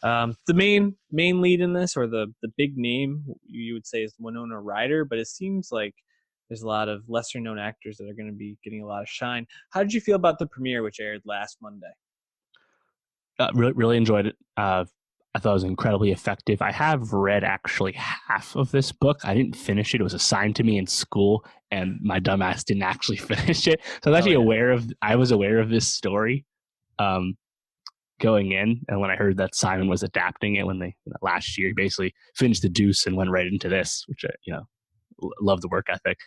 [SPEAKER 1] The main lead in this, or the big name, you would say, is Winona Ryder, but it seems like there's a lot of lesser known actors that are going to be getting a lot of shine. How did you feel about the premiere, which aired last Monday?
[SPEAKER 2] Really enjoyed it. I thought it was incredibly effective. I have read actually half of this book. I didn't finish it. It was assigned to me in school, and my dumbass didn't actually finish it. So I was actually I was aware of this story going in. And when I heard that Simon was adapting it when they last year, he basically finished The Deuce and went right into this, which love the work ethic.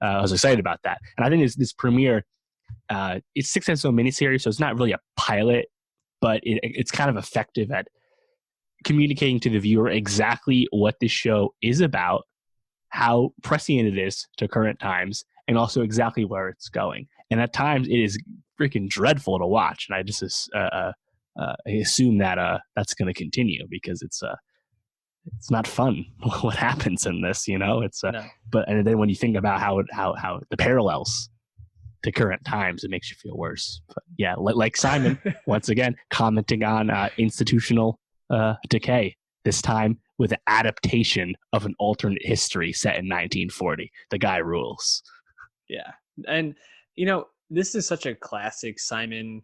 [SPEAKER 2] I was excited about that. And I think this premiere, it's 6 episode miniseries, so it's not really a pilot, but it's kind of effective at communicating to the viewer exactly what this show is about, how prescient it is to current times, and also exactly where it's going. And at times it is freaking dreadful to watch. And I just assume that that's going to continue, because it's not fun what happens in this, It's
[SPEAKER 1] no.
[SPEAKER 2] But and then when you think about how the parallels to current times, it makes you feel worse. But yeah, like Simon once again commenting on institutional decay, this time with an adaptation of an alternate history set in 1940. The guy rules.
[SPEAKER 1] Yeah, and this is such a classic Simon.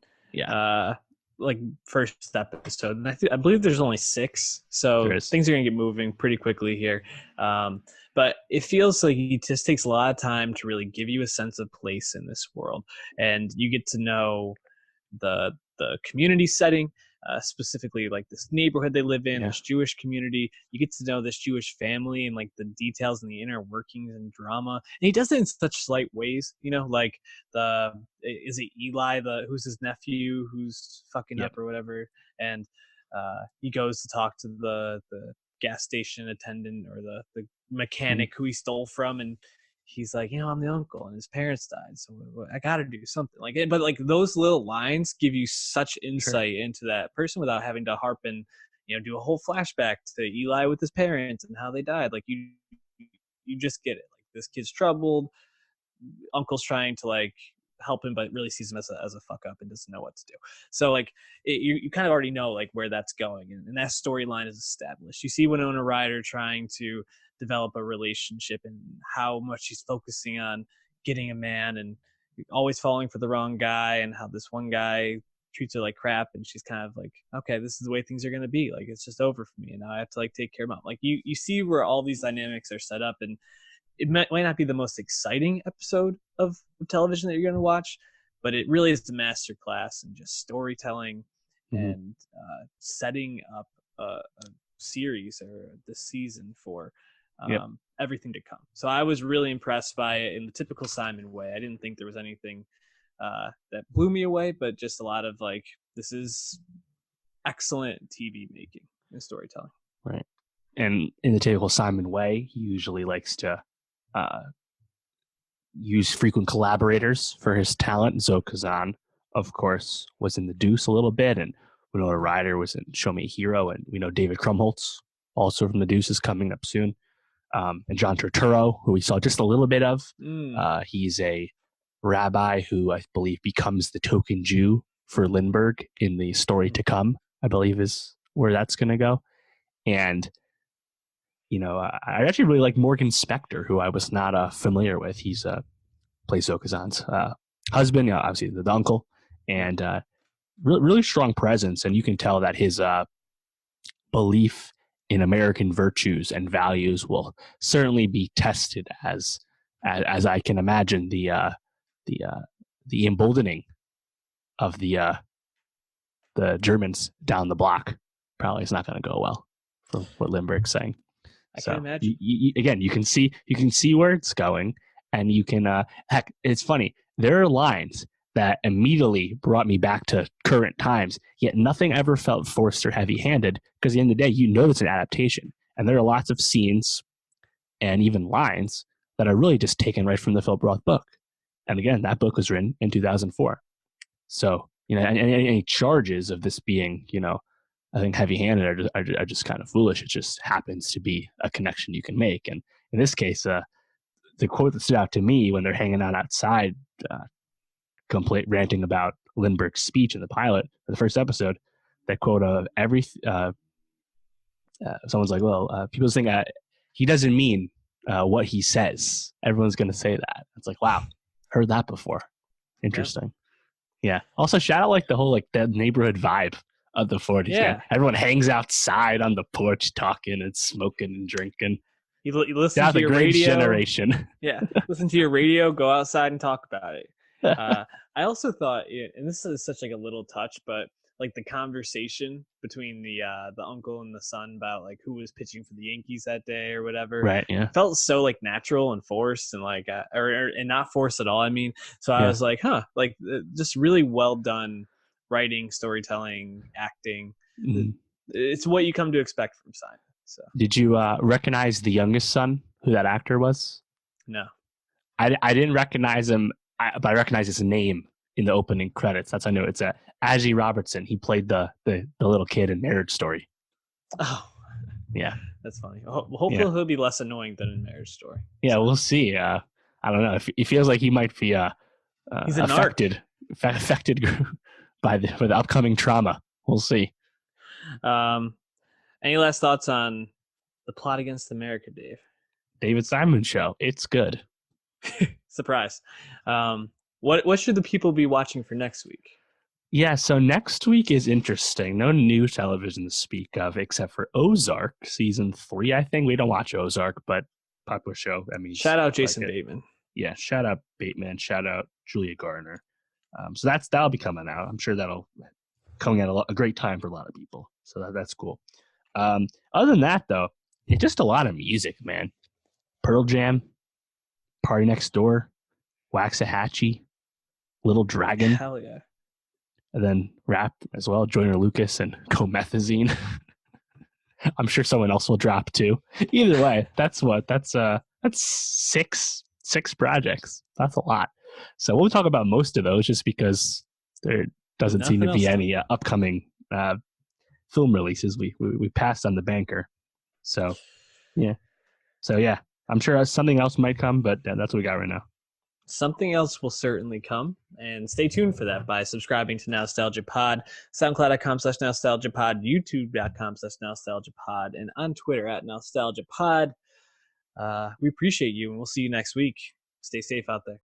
[SPEAKER 1] Like first episode, and I believe there's only 6, so things are gonna get moving pretty quickly here. But it feels like he just takes a lot of time to really give you a sense of place in this world, and you get to know the community setting, specifically like this neighborhood they live in, this Jewish community. You get to know this Jewish family and like the details and the inner workings and drama. And he does it in such slight ways, like is it Eli, who's his nephew, who's fucking up or whatever, and he goes to talk to the gas station attendant or the mechanic who he stole from, and he's like, I'm the uncle and his parents died, so I gotta do something like it. But like those little lines give you such insight into that person without having to harp and do a whole flashback to Eli with his parents and how they died. Like you just get it. Like this kid's troubled, uncle's trying to like help him, but really sees him as a fuck up and doesn't know what to do. So like you kind of already know like where that's going, and that storyline is established. You see Winona Ryder trying to develop a relationship and how much she's focusing on getting a man and always falling for the wrong guy, and how this one guy treats her like crap, and she's kind of like, okay, this is the way things are going to be. Like it's just over for me, and now I have to like take care of mom. Like you see where all these dynamics are set up, and it might not be the most exciting episode of television that you're going to watch, but it really is the master class in just storytelling and setting up a series or this season for everything to come. So I was really impressed by it in the typical Simon way. I didn't think there was anything that blew me away, but just a lot of like, this is excellent TV making and storytelling.
[SPEAKER 2] Right. And in the typical Simon way, he usually likes to use frequent collaborators for his talent. Zoe Kazan, of course, was in The Deuce a little bit, and Winona Ryder was in Show Me a Hero, and we know David Krumholtz, also from The Deuce, is coming up soon. And John Turturro, who we saw just a little bit of. He's a rabbi who I believe becomes the token Jew for Lindbergh in the story to come, I believe is where that's going to go. And I actually really like Morgan Spector, who I was not familiar with. He's plays Zoe Kazan's husband, obviously the uncle, and really strong presence. And you can tell that his belief in American virtues and values will certainly be tested as I can imagine the emboldening of the Germans down the block probably is not going to go well, from what Lindbergh's saying.
[SPEAKER 1] I can imagine.
[SPEAKER 2] You can see where it's going, and you can heck. It's funny. There are lines that immediately brought me back to current times, yet nothing ever felt forced or heavy-handed, because at the end of the day, it's an adaptation, and there are lots of scenes and even lines that are really just taken right from the Philip Roth book. And again, that book was written in 2004. So, any charges of this being, I think heavy-handed are just kind of foolish. It just happens to be a connection you can make. And in this case, the quote that stood out to me when they're hanging out outside, ranting about Lindbergh's speech in the pilot for the first episode, that quote of someone's like, well, people think he doesn't mean what he says. Everyone's going to say that. It's like, wow, heard that before. Interesting. Yeah. Also, shout out the whole the neighborhood vibe of the 40s. Yeah. Man. Everyone hangs outside on the porch talking and smoking and drinking.
[SPEAKER 1] You listen to your radio.
[SPEAKER 2] Generation.
[SPEAKER 1] Yeah. Listen to your radio, go outside and talk about it. I also thought, and this is such a little touch, but the conversation between the uncle and the son about who was pitching for the Yankees that day or whatever,
[SPEAKER 2] right? Yeah,
[SPEAKER 1] felt so natural and forced and and not forced at all. I mean, so I was just really well done writing, storytelling, acting. Mm-hmm. It's what you come to expect from Simon. So, did you
[SPEAKER 2] recognize the youngest son, who that actor was?
[SPEAKER 1] No,
[SPEAKER 2] I didn't recognize him, but I recognize his name in the opening credits. That's I know it's Ajay Robertson. He played the little kid in Marriage Story.
[SPEAKER 1] Oh,
[SPEAKER 2] yeah,
[SPEAKER 1] that's funny. Hopefully he'll be less annoying than in Marriage Story.
[SPEAKER 2] Yeah, we'll see. I don't know. He feels like he might be
[SPEAKER 1] he's
[SPEAKER 2] affected by the upcoming trauma. We'll see.
[SPEAKER 1] Any last thoughts on The Plot Against America, Dave?
[SPEAKER 2] David Simon Show. It's good.
[SPEAKER 1] Surprise. What should the people be watching for next week?
[SPEAKER 2] Yeah, so next week is interesting. No new television to speak of except for Ozark season 3. I think we don't watch Ozark, but popular show. I mean,
[SPEAKER 1] shout out Jason Bateman.
[SPEAKER 2] Yeah, shout out Bateman. Shout out Julia Garner. So that'll be coming out. I'm sure that'll coming at a great time for a lot of people. So that's cool. Other than that, though, it's just a lot of music, man. Pearl Jam, Party Next Door, Waxahachie, Little Dragon.
[SPEAKER 1] Hell yeah.
[SPEAKER 2] And then rap as well, Joyner Lucas and Comethazine. I'm sure someone else will drop too. Either way, that's six projects. That's a lot. So we'll talk about most of those just because there doesn't seem to be any upcoming film releases. We passed on The Banker. So yeah. I'm sure something else might come, but that's what we got right now.
[SPEAKER 1] Something else will certainly come, and stay tuned for that by subscribing to Nowstalgia Pod, SoundCloud.com/Nowstalgia Pod, YouTube.com/Nowstalgia Pod, and on Twitter @Nowstalgia Pod. We appreciate you, and we'll see you next week. Stay safe out there.